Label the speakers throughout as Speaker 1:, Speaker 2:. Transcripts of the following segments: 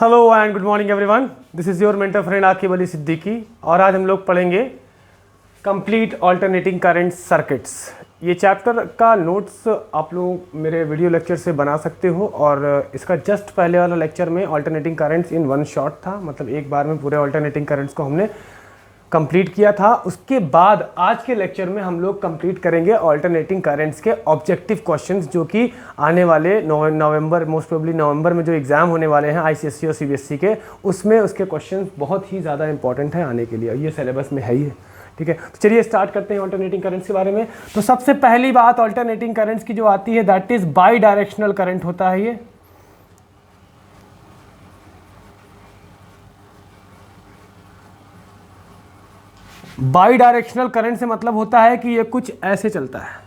Speaker 1: Hello and good morning everyone, this is your mentor friend Aqib Ali Siddiqui और आज हम लोग पढ़ेंगे कंप्लीट ऑल्टरनेटिंग करंट सर्किट्स। ये चैप्टर का नोट्स आप लोग मेरे वीडियो लेक्चर से बना सकते हो और इसका जस्ट पहले वाला लेक्चर में alternating currents in one shot था, मतलब एक बार में पूरे ऑल्टरनेटिंग करंट्स को हमने कंप्लीट किया था। उसके बाद आज के लेक्चर में हम लोग कंप्लीट करेंगे ऑल्टरनेटिंग करंट्स के ऑब्जेक्टिव क्वेश्चंस, जो कि आने वाले नवंबर, मोस्ट प्रोबेबली नवंबर में जो एग्जाम होने वाले हैं आईसीएसई और सीबीएसई के, उसमें उसके क्वेश्चंस बहुत ही ज़्यादा इंपॉर्टेंट है आने के लिए। ये सिलेबस में है ही है, ठीक है। तो चलिए स्टार्ट करते हैं ऑल्टरनेटिंग करंट्स के बारे में। तो सबसे पहली बात ऑल्टरनेटिंग करंट्स की जो आती है that is by directional current होता है। ये बाई डायरेक्शनल करंट से मतलब होता है कि ये कुछ ऐसे चलता है,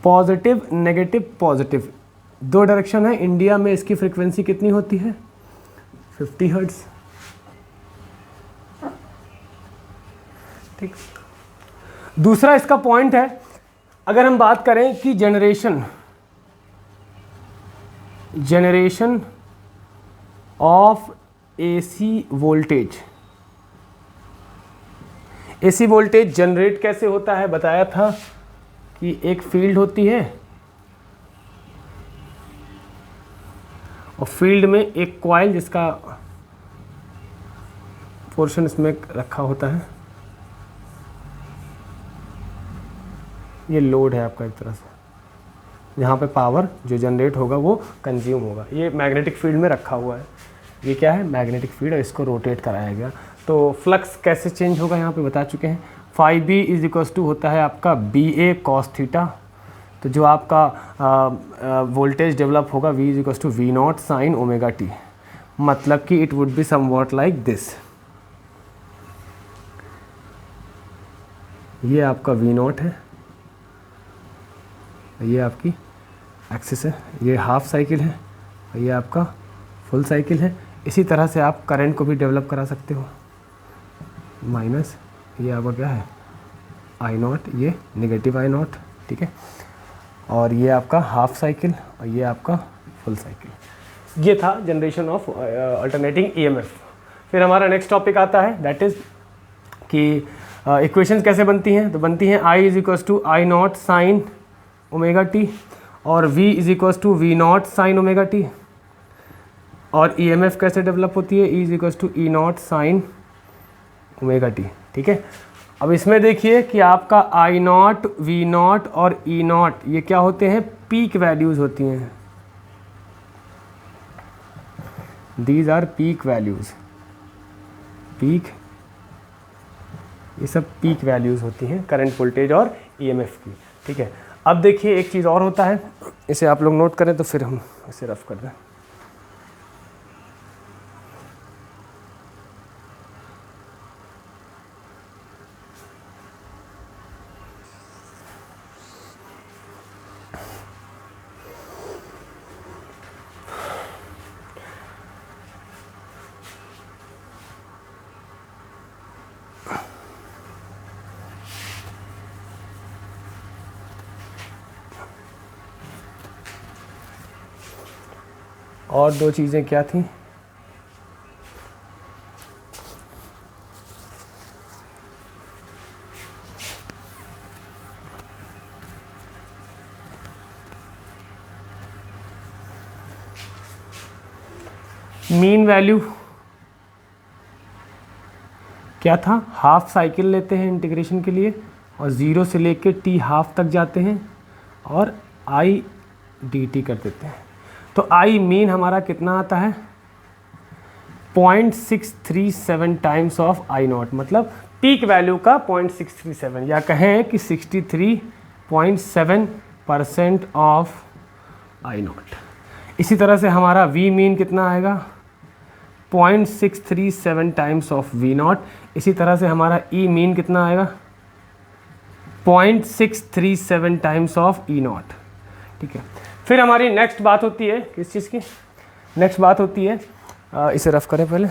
Speaker 1: पॉजिटिव नेगेटिव पॉजिटिव, दो डायरेक्शन है। इंडिया में इसकी फ्रीक्वेंसी कितनी होती है? 50 हर्ट्ज, ठीक। दूसरा इसका पॉइंट है, अगर हम बात करें कि generation of AC voltage, AC voltage generate कैसे होता है बताया था कि एक फील्ड होती है और फील्ड में एक कॉइल जिसका पोर्शन इसमें रखा होता है, ये लोड है आपका एक तरह से, यहाँ पे पावर जो जनरेट होगा वो कंज्यूम होगा। ये मैग्नेटिक फील्ड में रखा हुआ है, ये क्या है? मैग्नेटिक फील्ड, और इसको रोटेट कराया गया। तो फ्लक्स कैसे चेंज होगा यहाँ पे बता चुके हैं। Phi B is equals to होता है आपका बी ए कॉस थीटा। तो जो आपका वोल्टेज डेवलप होगा V is equals to V not sine omega T, मतलब कि it would be somewhat like this. ये आपका वी नॉट है, ये आपकी एक्सिस है, ये हाफ साइकिल है, ये आपका फुल साइकिल है। इसी तरह से आप करंट को भी डेवलप करा सकते हो। माइनस ये आपका क्या है? आई नॉट, ये नेगेटिव आई नॉट, ठीक है। और ये आपका हाफ साइकिल और ये आपका फुल साइकिल। ये था जनरेशन ऑफ अल्टरनेटिंग ईएमएफ। फिर हमारा नेक्स्ट टॉपिक आता है दैट इज़ कि इक्वेशंस कैसे बनती हैं। तो बनती हैं I is equals to I not sine omega T और v is equals to V not sine omega T. और ईएमएफ कैसे डेवलप होती है? E is equals to E not sine omega T, ठीक है। अब इसमें देखिए कि आपका आई नॉट, वी नॉट और ई नॉट ये क्या होते हैं? पीक वैल्यूज होती हैं। These are peak values, peak, ये सब पीक वैल्यूज होती हैं करंट, वोल्टेज और ईएमएफ की, ठीक है। अब देखिए एक चीज़ और होता है, इसे आप लोग नोट करें तो फिर हम इसे रफ कर दें। और दो चीज़ें क्या थी? मीन वैल्यू क्या था? हाफ साइकिल लेते हैं इंटीग्रेशन के लिए और ज़ीरो से लेके टी हाफ तक जाते हैं और आई डी टी कर देते हैं। तो आई मीन हमारा कितना आता है? 0.637 टाइम्स ऑफ आई नॉट, मतलब पीक वैल्यू का 0.637, या कहें कि 63.7% ऑफ आई नॉट। इसी तरह से हमारा वी मीन कितना आएगा? 0.637 टाइम्स ऑफ वी नॉट। इसी तरह से हमारा ई मीन कितना आएगा? 0.637 टाइम्स ऑफ ई नॉट, ठीक है। फिर हमारी नेक्स्ट बात होती है किस चीज़ की? नेक्स्ट बात होती है, इसे रफ करें पहले।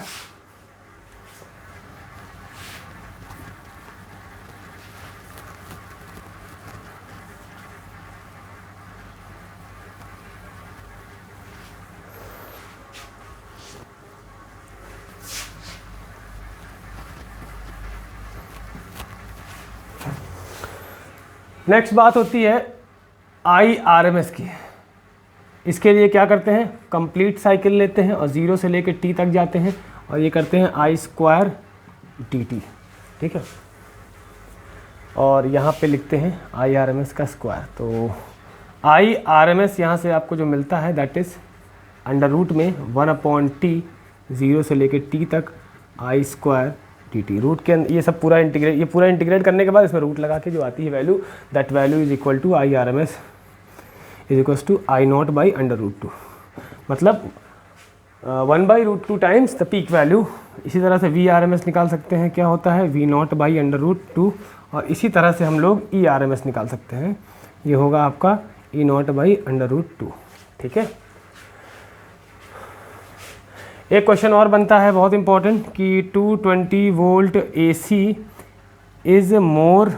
Speaker 1: नेक्स्ट बात होती है IRMS की। इसके लिए क्या करते हैं, कंप्लीट साइकिल लेते हैं और 0 से लेकर t तक जाते हैं और ये करते हैं I² dt, ठीक है। और यहाँ पे लिखते हैं IRMS का स्क्वायर। तो IRMS यहाँ से आपको जो मिलता है दैट इज़ अंडर रूट में 1/t 0 से लेकर t तक I² dt। रूट के अंदर ये सब पूरा इंटीग्रेट करने के बाद इसमें रूट लगा के जो आती है value, that value is equal to IRMS is equal to I0/√2, मतलब 1/√2 टाइम्स द पीक वैल्यू। इसी तरह से VRMS निकाल सकते हैं, क्या होता है V0/√2, और इसी तरह से हम लोग ERMS निकाल सकते हैं, ये होगा आपका E0/√2, ठीक है। एक क्वेश्चन और बनता है बहुत इंपॉर्टेंट कि 220 volt AC is more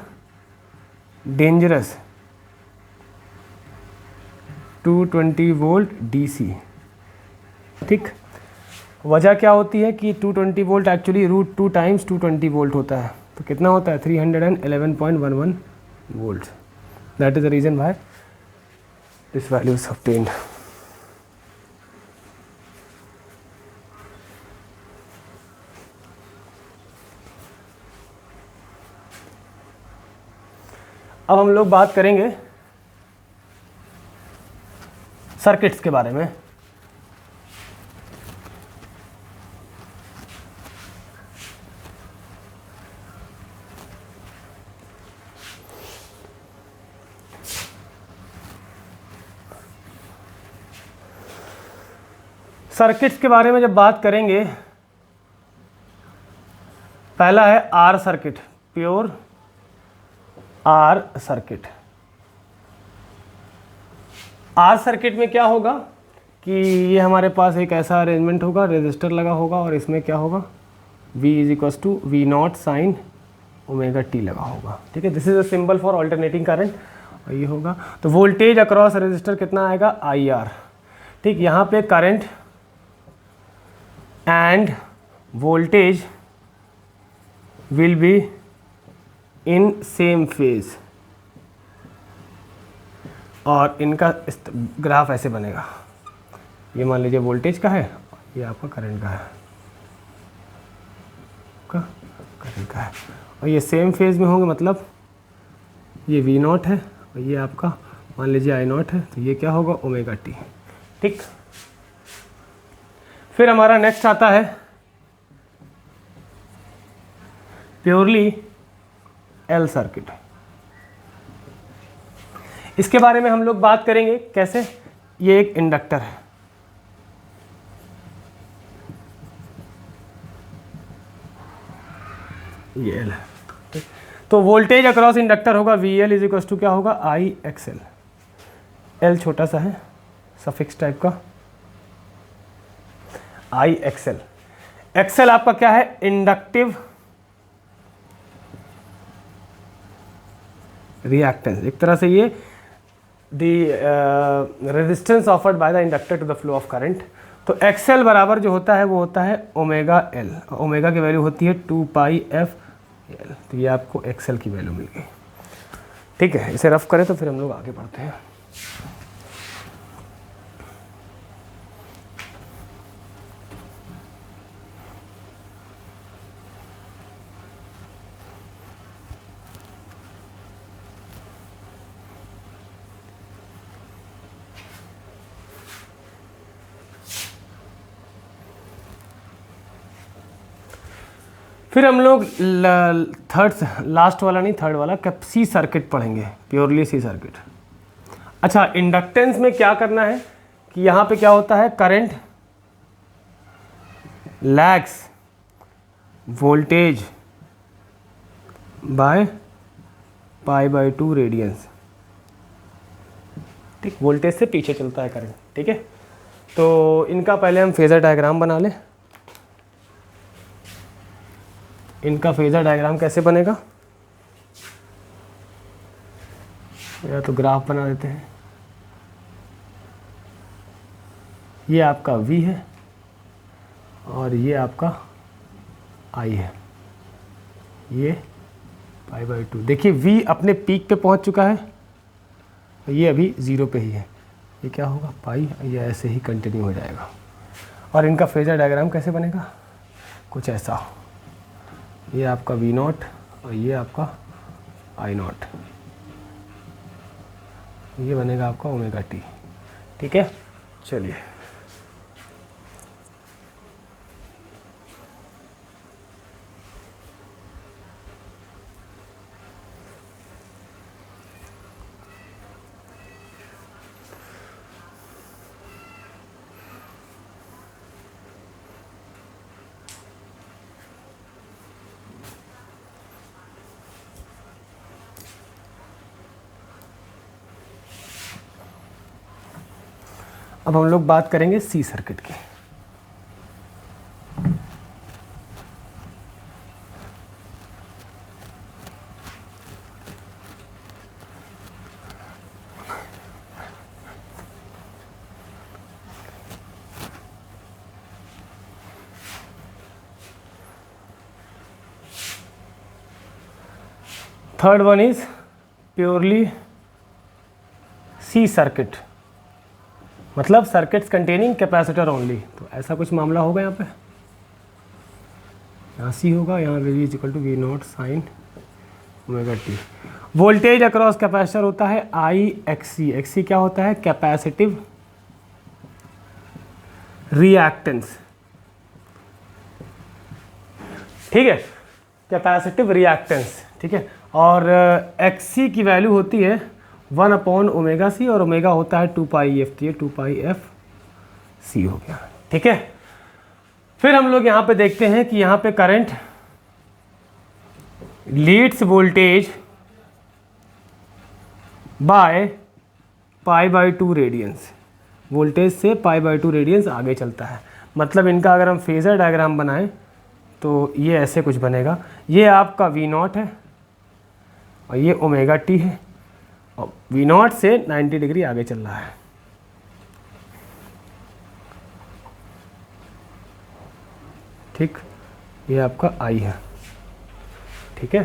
Speaker 1: dangerous 220 volt DC, ठीक। वजह क्या होती है कि 220 वोल्ट एक्चुअली √2 टाइम्स 220 वोल्ट होता है, तो कितना होता है 311.11 volt. That is the reason why this value is obtained. अब हम लोग बात करेंगे सर्किट्स के बारे में। सर्किट्स के बारे में जब बात करेंगे, पहला है R circuit, pure R circuit. R circuit में क्या होगा कि ये हमारे पास एक ऐसा अरेंजमेंट होगा, रेजिस्टर लगा होगा और इसमें क्या होगा V = V0 sin ω/t लगा होगा, ठीक है। This is a symbol for alternating current, और ये होगा तो वोल्टेज अक्रॉस रेजिस्टर कितना आएगा IR, ठीक। यहाँ पे current end voltage will be in same phase, और इनका ग्राफ ऐसे बनेगा। ये मान लीजिए वोल्टेज का है, ये आपका करंट का है, करंट का है, और ये सेम फेज में होंगे, मतलब ये V0 है और ये आपका मान लीजिए I0 है, तो ये क्या होगा ω/t, ठीक। फिर हमारा नेक्स्ट आता है प्योरली L सर्किट। इसके बारे में हम लोग बात करेंगे कैसे। ये एक इंडक्टर है, ये L है, तो वोल्टेज अक्रॉस इंडक्टर होगा VL = क्या होगा IXL। L छोटा सा है, सफिक्स टाइप का, IXL। XL आपका क्या है, इंडक्टिव रिएक्टेंस, एक तरह से ये resistance offered by the inductor to the flow of current. तो XL बराबर जो होता है वो होता है ω/L, ओमेगा की वैल्यू होती है 2πfL, तो ये आपको XL की वैल्यू मिल गई, ठीक है। इसे रफ करें तो फिर हम लोग आगे बढ़ते हैं। फिर हम लोग लास्ट वाला नहीं, थर्ड वाला C सर्किट पढ़ेंगे, प्योरली C सर्किट। अच्छा, इंडक्टेंस में क्या करना है कि यहाँ पे क्या होता है, current lags voltage by π/2 radians, ठीक। वोल्टेज से पीछे चलता है करंट, ठीक है। तो इनका पहले हम फेजर डायग्राम बना लें। इनका फेजर डायग्राम कैसे बनेगा, या तो ग्राफ बना देते हैं। ये आपका V है और ये आपका I है, ये π/2। देखिए v अपने पीक पे पहुंच चुका है, ये अभी 0 पे ही है, ये क्या होगा पाई, ये ऐसे ही कंटिन्यू हो जाएगा। और इनका फेजर डायग्राम कैसे बनेगा, कुछ ऐसा, ये आपका v0 और ये आपका I0, ये बनेगा आपका ω/t। ठीक है, चलिए अब हम लोग बात करेंगे सी सर्किट की। Third one is purely C circuit, मतलब सर्किट्स कंटेनिंग कैपेसिटर ओनली। तो ऐसा कुछ मामला होगा यहाँ पे, यहाँ सी होगा, यहाँ V equal to V0 sine ω/t। Voltage across capacitor होता है IXC। XC क्या होता है, कैपेसिटिव रिएक्टेंस। ठीक है, कैपेसिटिव रिएक्टेंस। ठीक है, और XC की वैल्यू होती है 1/ωc और ओमेगा होता है 2πf, ये 2πfc हो गया। ठीक है, फिर हम लोग यहाँ पे देखते हैं कि यहाँ पे current leads voltage by π/2 radians, voltage से π/2 रेडियंस आगे चलता है। मतलब इनका अगर हम फेजर डायग्राम बनाएं तो ये ऐसे कुछ बनेगा, ये आपका V0 है और ये ω/t है, और V0 से 90 डिग्री आगे चल रहा है। ठीक, ये आपका I है। ठीक है,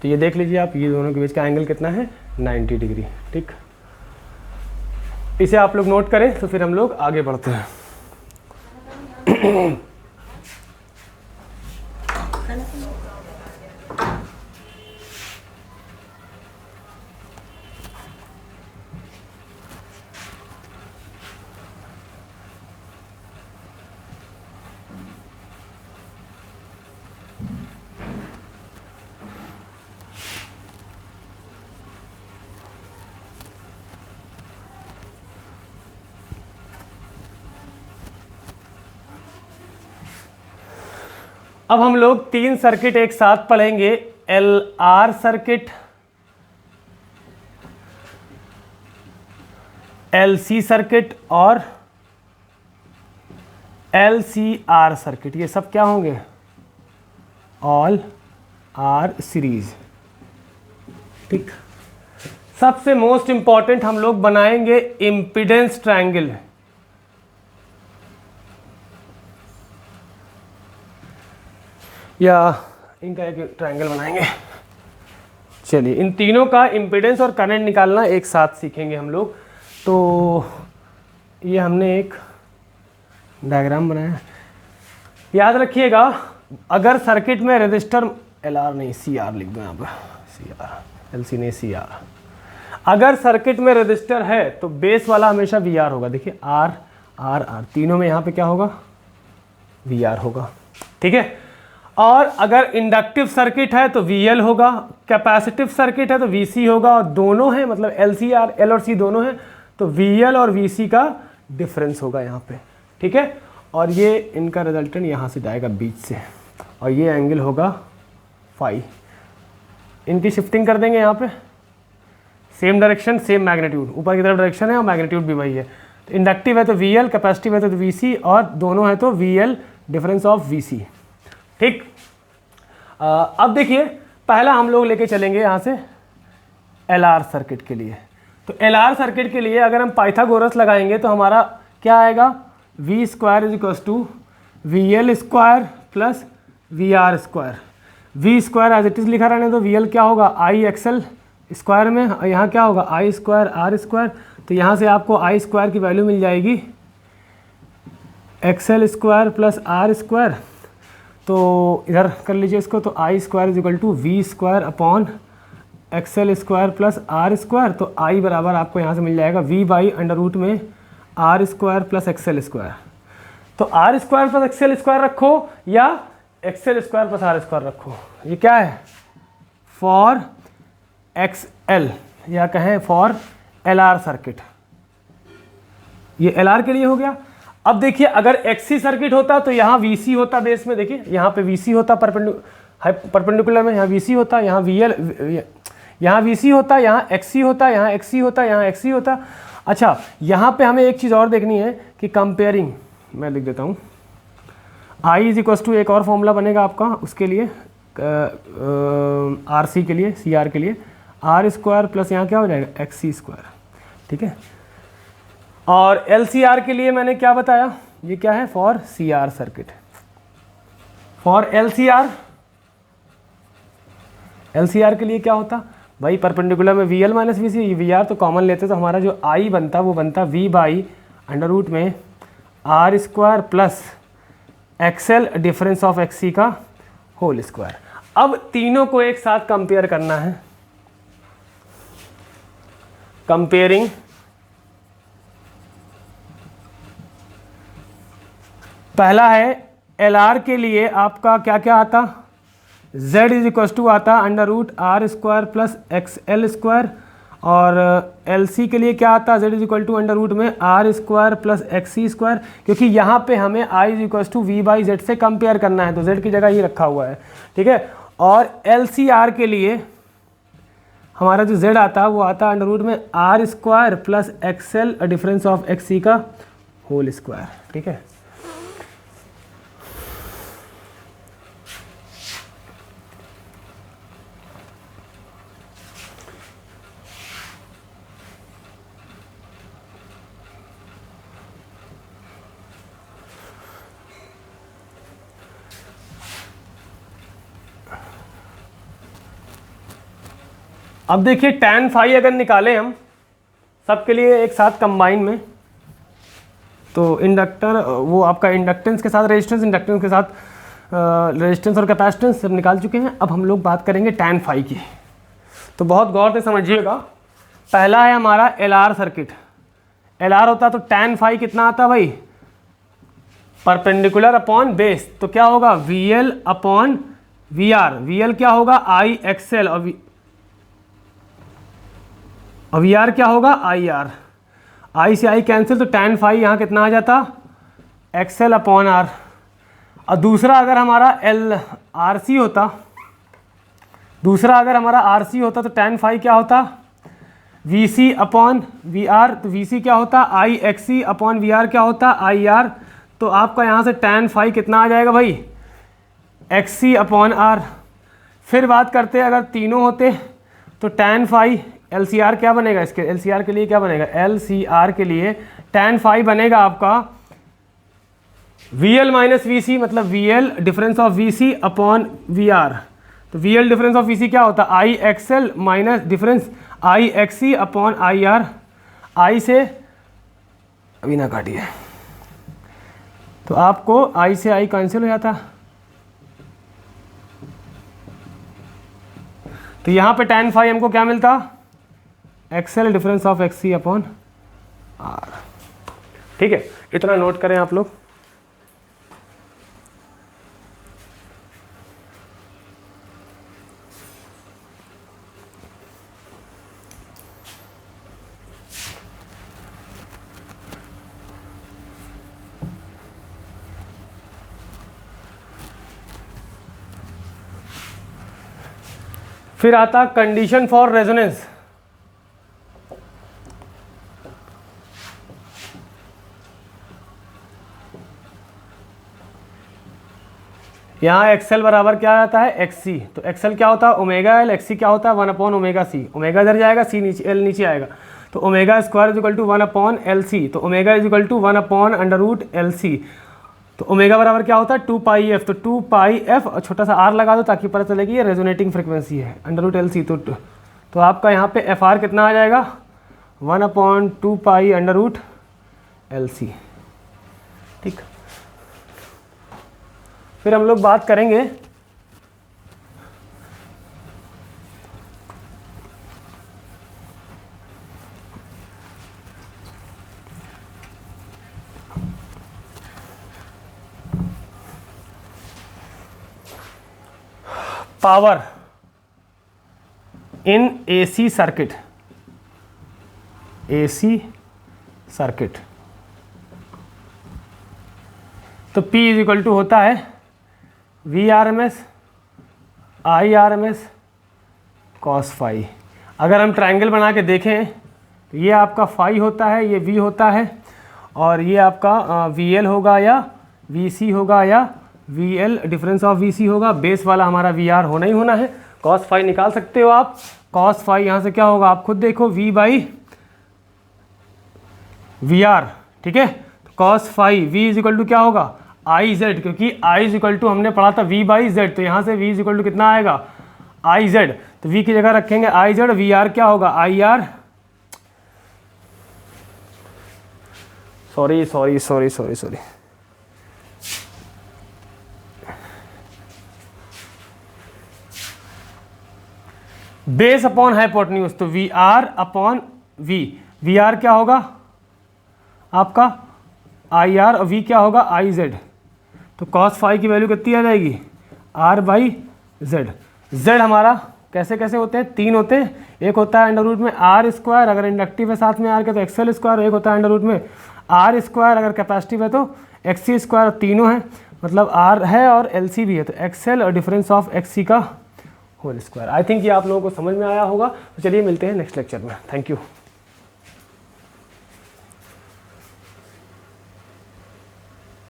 Speaker 1: तो ये देख लीजिए आप, ये दोनों के बीच का एंगल कितना है, 90 डिग्री। ठीक, इसे आप लोग नोट करें तो फिर हम लोग आगे बढ़ते हैं। अब हम लोग 3 सर्किट एक साथ पढ़ेंगे, LR सर्किट, LC सर्किट और LCR सर्किट। ये सब क्या होंगे, ऑल आर सीरीज। ठीक, सबसे मोस्ट इंपॉर्टेंट हम लोग बनाएंगे इम्पीडेंस ट्रायंगल। या इनका एक ट्रायंगल बनाएंगे। चलिए, इन तीनों का इम्पीडेंस और करंट निकालना एक साथ सीखेंगे हम लोग। तो ये हमने एक डायग्राम बनाया, याद रखिएगा, अगर सर्किट में रेजिस्टर LR नहीं CR लिख दो यहाँ पर, CR, LC नहीं CR। अगर सर्किट में रेजिस्टर है तो बेस वाला हमेशा VR होगा। देखिए R R R, तीनों में यहाँ पे क्या होगा, VR होगा। ठीक है, और अगर इंडक्टिव सर्किट है तो VL होगा, कैपेसिटिव सर्किट है तो VC होगा, और दोनों हैं मतलब L और C दोनों हैं तो VL और VC का डिफरेंस होगा यहाँ पे। ठीक है, और ये इनका रिजल्टेंट यहाँ से जाएगा बीच से, और ये एंगल होगा फाई। इनकी शिफ्टिंग कर देंगे यहाँ पे, सेम डायरेक्शन सेम मैग्नीट्यूड, ऊपर की तरफ डायरेक्शन है और मैग्नीट्यूड भी वही है। तो इंडक्टिव है तो VL, कैपेसिटिव है तो VC, और दोनों है तो VL डिफरेंस ऑफ VC। ठीक, अब देखिए, पहला हम लोग लेके चलेंगे यहाँ से LR सर्किट के लिए। तो LR सर्किट के लिए अगर हम पाइथागोरस लगाएंगे तो हमारा क्या आएगा, V² = VL² + VR²। V square as it is लिखा रहने दो, वी एल क्या होगा आई एक्सएल स्क्वायर में, यहाँ क्या होगा आई स्क्वायर आर स्क्वायर, तो यहाँ से आपको आई स्क्वायर की वैल्यू मिल जाएगी XL square plus R square, तो इधर कर लीजिए इसको, तो I square is equal to V square upon XL square plus R square, तो आई बराबर आपको यहाँ से मिल जाएगा वी बाई अंडर रूट में R square plus XL square. तो R square plus XL square रखो या XL square plus R square रखो, ये क्या है फॉर एक्सएल या कहें फॉर एलआर सर्किट, ये एलआर के लिए हो गया। अब देखिए अगर एक्सी सर्किट होता तो यहाँ वीसी होता बेस में, देखिए यहाँ पे वीसी होता परपेंडिकुलर में, यहाँ वीसी होता, यहाँ वीएल, यहाँ वीसी होता, यहाँ एक्सी होता, यहाँ एक्सी होता, यहाँ एक्सी होता। अच्छा यहाँ पे हमें एक चीज़ और देखनी है कि कंपेयरिंग, मैं लिख देता हूँ आई इज इक्वल टू, एक और फॉर्मूला बनेगा आपका उसके लिए आर सी के लिए, सी आर के लिए, आर स्क्वायर प्लस यहाँ क्या हो जाएगा एक्स सी स्क्वायर, ठीक है। और एल सी आर के लिए मैंने क्या बताया, ये क्या है for C R circuit, for L C R के लिए क्या होता भाई परपेंडिकुलर में V L minus V C, V R तो कॉमन लेते तो हमारा जो आई बनता वो बनता वी बाई अंडर रूट में R square plus XL difference of X C का होल स्क्वायर। अब तीनों को एक साथ कंपेयर करना है, कंपेयरिंग पहला है एल आर के लिए आपका क्या क्या आता, z इज इक्व टू आता under root R square plus X L square, और एल सी के लिए क्या आता z is equal to under root में R square plus X C square, क्योंकि यहाँ पे हमें i is equal to V by Z से कंपेयर करना है तो z की जगह ही रखा हुआ है, ठीक है। और एल सी आर के लिए हमारा जो z आता वो आता अंडर रूट में R square plus XL difference of X C का होल स्क्वायर, ठीक है। अब देखिए tan फाई अगर निकालें हम सबके लिए एक साथ कंबाइन में, तो इंडक्टर वो आपका इंडक्टेंस के साथ रेजिस्टेंस, इंडक्टेंस के साथ रेजिस्टेंस और कैपेसिटेंस सब निकाल चुके हैं। अब हम लोग बात करेंगे tan फाई की, तो बहुत गौर से समझिएगा। पहला है हमारा L R circuit, L R होता तो tan फाई कितना आता भाई परपेंडिकुलर अपॉन बेस, तो क्या होगा V L upon V R, V L क्या होगा आई एक्सएल और वी आर क्या होगा आई आर, आई से आई कैंसिल, तो tan फाई यहाँ कितना आ जाता एक्सएल अपॉन आर। और दूसरा अगर हमारा एल आर सी होता, दूसरा अगर हमारा आर सी होता तो tan फाई क्या होता V C upon V R, तो वी सी क्या होता I X C upon V R क्या होता आई आर, तो आपका यहाँ से tan फाई कितना आ जाएगा भाई एक्स सी अपॉन आर। फिर बात करते हैं अगर तीनों होते तो tan phi L C R क्या बनेगा, इसके एल सी आर के लिए क्या बनेगा, एल सी आर के लिए tan फाई बनेगा आपका V L minus V C, मतलब V L difference of V C upon V R, तो V L difference of V C क्या होता I X L minus difference I X C upon I R, I से अभी ना काटिए तो आपको आई से आई कैंसिल हो जाता, तो यहाँ पे tan फाई हमको क्या मिलता XL difference of X C upon R, ठीक है। इतना नोट करें आप लोग। फिर आता कंडीशन फॉर रेजोनेंस, यहाँ एक्सएल बराबर क्या आता है एक्स सी, तो एक्सएल क्या होता है ओमेगा एल, एक्स सी क्या होता है 1 अपॉन ओमेगा सी, ओमेगा इधर जाएगा सी नीचे एल नीचे आएगा, तो omega square is equal to 1 upon L C, तो omega is equal to 1 upon under root L C, तो ओमेगा बराबर क्या होता है 2 पाई एफ, तो 2 पाई एफ और छोटा सा आर लगा दो ताकि पता चले कि ये रेजोनेटिंग फ्रिक्वेंसी है, अंडर रूट एल सी। तो आपका यहाँ पे एफ आर कितना आ जाएगा 1/2 pi under root L C. ठीक, फिर हम लोग बात करेंगे power in AC circuit. AC circuit तो P इज इक्वल टू होता है VRMS IRMS cos फाई। अगर हम ट्रायंगल बना के देखें तो ये आपका फाई होता है, ये V होता है, और ये आपका VL होगा या VC होगा या VL डिफरेंस ऑफ VC होगा। बेस वाला हमारा VR होना ही होना है। cos फाई निकाल सकते हो आप। cos फाई यहाँ से क्या होगा आप खुद देखो, V बाई VR। ठीक है, तो cos phi V is equal to क्या होगा आई जेड, क्योंकि I इज इक्वल टू हमने पढ़ा था V बाई जेड, तो यहाँ से V इज इक्वल टू कितना आएगा आई जेड। तो V की जगह रखेंगे आई जेड, VR क्या होगा I R, sorry base upon hypotenuse, तो V R upon V. V R क्या होगा आपका आई आर और वी क्या होगा आई जेड। तो कॉस फाई की वैल्यू कितनी आ जाएगी आर बाई जेड। जेड हमारा कैसे कैसे होते हैं, 3 होते हैं। एक होता है अंडर रूट में आर स्क्वायर, अगर इंडक्टिव है साथ में आर के तो एक्सएल स्क्वायर। एक होता है अंडर रूट में आर स्क्वायर, अगर कैपेसिटिव है तो एक्सी स्क्वायर। तीनों है मतलब आर है और एल सी भी है, तो एक्सएल और डिफरेंस ऑफ एक्सी का होल स्क्वायर। आई थिंक ये आप लोगों को समझ में आया होगा। तो चलिए मिलते हैं नेक्स्ट लेक्चर में। Thank you.